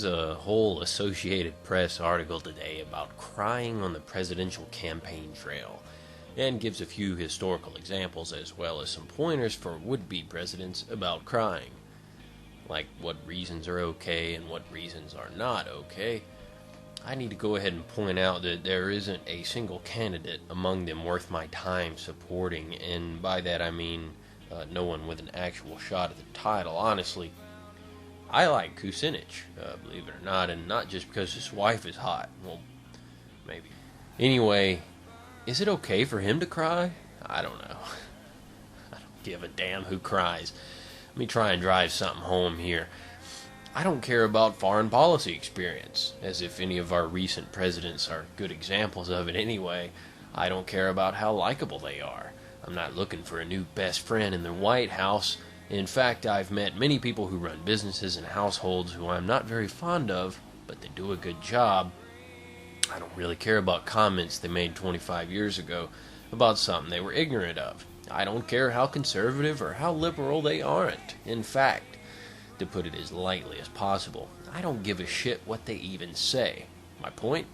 a whole Associated Press article today about crying on the presidential campaign trail, and gives a few historical examples as well as some pointers for would-be presidents about crying. Like what reasons are okay and what reasons are not okay. I need to go ahead and point out that there isn't a single candidate among them worth my time supporting, and by that I mean no one with an actual shot at the title. Honestly, I like Kucinich, believe it or not, and not just because his wife is hot. Well, maybe. Anyway, is it okay for him to cry? I don't know. I don't give a damn who cries. Let me try and drive something home here. I don't care about foreign policy experience, as if any of our recent presidents are good examples of it anyway. I don't care about how likable they are. I'm not looking for a new best friend in the White House. In fact, I've met many people who run businesses and households who I'm not very fond of, but they do a good job. I don't really care about comments they made 25 years ago about something they were ignorant of. I don't care how conservative or how liberal they aren't. In fact, to put it as lightly as possible, I don't give a shit what they even say. My point?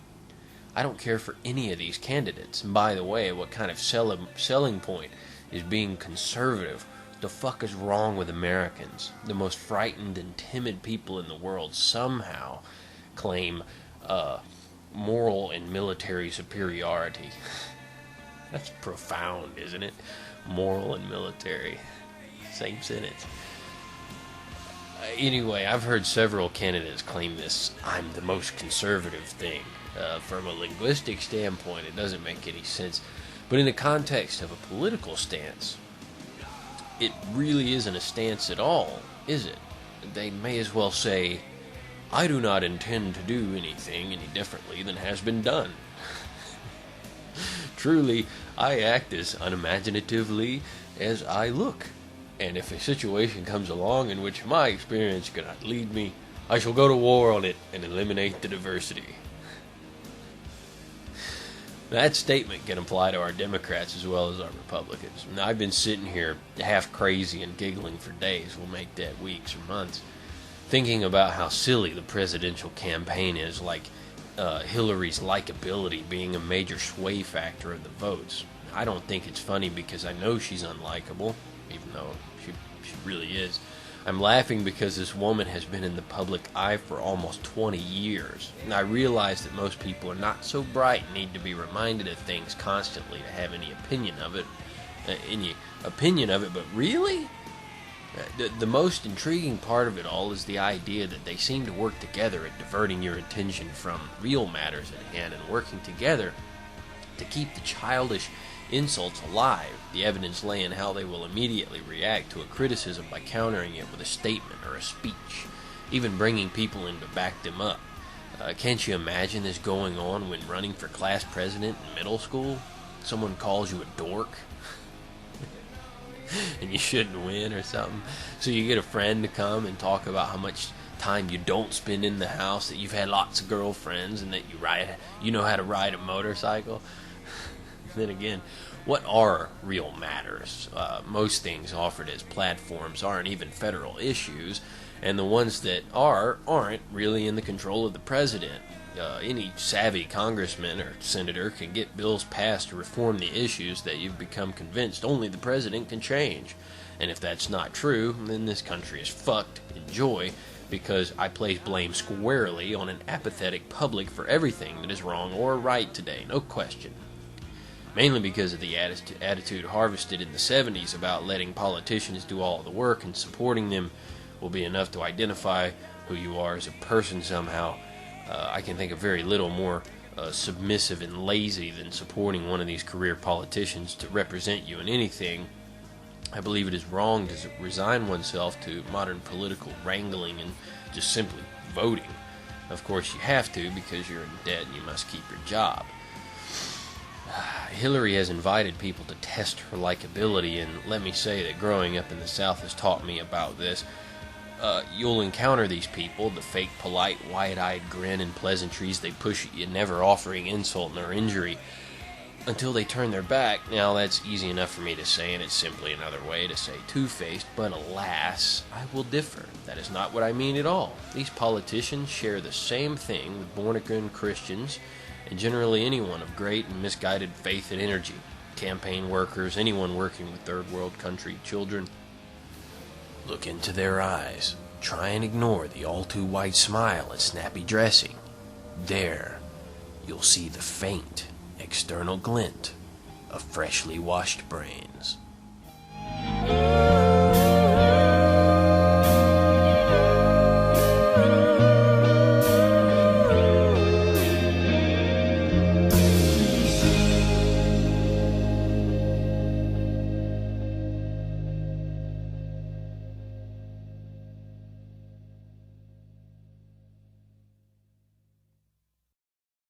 I don't care for any of these candidates. And by the way, what kind of selling point is being conservative? What the fuck is wrong with Americans? The most frightened and timid people in the world somehow claim moral and military superiority. That's profound, isn't it? Moral and military. Same sentence. Anyway, I've heard several candidates claim this "I'm the most conservative" thing. From a linguistic standpoint, it doesn't make any sense. But in the context of a political stance, it really isn't a stance at all, is it? They may as well say, "I do not intend to do anything any differently than has been done." Truly, I act as unimaginatively as I look. And if a situation comes along in which my experience cannot lead me, I shall go to war on it and eliminate the diversity. That statement can apply to our Democrats as well as our Republicans. Now, I've been sitting here half crazy and giggling for days, we'll make that weeks or months, thinking about how silly the presidential campaign is, like Hillary's likability being a major sway factor of the votes. I don't think it's funny because I know she's unlikable, even though she really is. I'm laughing because this woman has been in the public eye for almost 20 years. And I realize that most people are not so bright and need to be reminded of things constantly to have any opinion of it. But really? The most intriguing part of it all is the idea that they seem to work together at diverting your attention from real matters at hand and working together to keep the childish insults alive, the evidence laying how they will immediately react to a criticism by countering it with a statement or a speech, even bringing people in to back them up. Can't you imagine this going on when running for class president in middle school? Someone calls you a dork and you shouldn't win or something, so you get a friend to come and talk about how much time you don't spend in the house, that you've had lots of girlfriends, and that you know how to ride a motorcycle. Then again, what are real matters? Most things offered as platforms aren't even federal issues, and the ones that aren't really in the control of the president. Any savvy congressman or senator can get bills passed to reform the issues that you've become convinced only the president can change. And if that's not true, then this country is fucked. Enjoy, because I place blame squarely on an apathetic public for everything that is wrong or right today, no question. Mainly because of the attitude harvested in the 70s about letting politicians do all the work and supporting them will be enough to identify who you are as a person somehow. I can think of very little more submissive and lazy than supporting one of these career politicians to represent you in anything. I believe it is wrong to resign oneself to modern political wrangling and just simply voting. Of course you have to, because you're in debt and you must keep your job. Hillary has invited people to test her likability, and let me say that growing up in the South has taught me about this. You'll encounter these people, the fake, polite, wide-eyed grin and pleasantries they push at you, never offering insult nor injury. until they turn their back. Now, that's easy enough for me to say, and it's simply another way to say two-faced, but alas, I will differ. That is not what I mean at all. These politicians share the same thing with born-again Christians, and generally anyone of great and misguided faith and energy. Campaign workers, anyone working with third world country children. Look into their eyes. Try and ignore the all-too-white smile and snappy dressing. There, you'll see the faint, external glint of freshly washed brains.